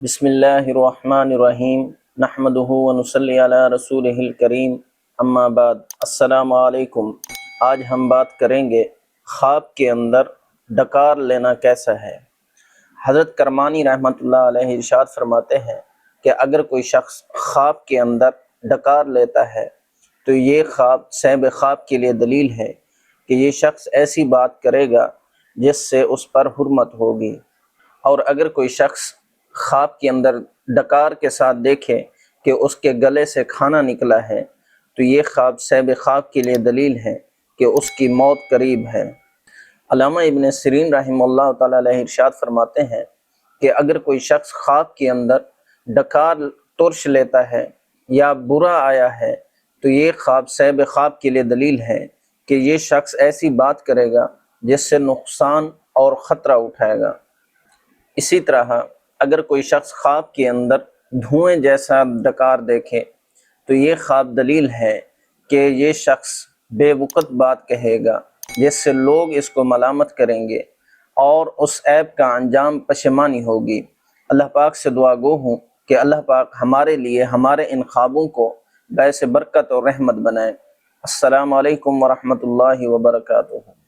بسم اللہ الرحمن الرحیم نحمدہ ونصلی علی رسولہ الکریم اما بعد السلام علیکم۔ آج ہم بات کریں گے خواب کے اندر ڈکار لینا کیسا ہے۔ حضرت کرمانی رحمۃ اللہ علیہ ارشاد فرماتے ہیں کہ اگر کوئی شخص خواب کے اندر ڈکار لیتا ہے تو یہ خواب صاحب خواب کے لیے دلیل ہے کہ یہ شخص ایسی بات کرے گا جس سے اس پر حرمت ہوگی، اور اگر کوئی شخص خواب کے اندر ڈکار کے ساتھ دیکھے کہ اس کے گلے سے کھانا نکلا ہے تو یہ خواب صاحب خواب کے لیے دلیل ہے کہ اس کی موت قریب ہے۔ علامہ ابن سیرین رحمہ اللہ تعالیٰ علیہ ارشاد فرماتے ہیں کہ اگر کوئی شخص خواب کے اندر ڈکار ترش لیتا ہے یا برا آیا ہے تو یہ خواب صاحب خواب کے لیے دلیل ہے کہ یہ شخص ایسی بات کرے گا جس سے نقصان اور خطرہ اٹھائے گا۔ اسی طرح اگر کوئی شخص خواب کے اندر دھوئیں جیسا ڈکار دیکھے تو یہ خواب دلیل ہے کہ یہ شخص بے وقت بات کہے گا جس سے لوگ اس کو ملامت کریں گے اور اس عیب کا انجام پشیمانی ہوگی۔ اللہ پاک سے دعا گو ہوں کہ اللہ پاک ہمارے لیے ہمارے ان خوابوں کو باعث برکت اور رحمت بنائے۔ السلام علیکم ورحمۃ اللہ وبرکاتہ۔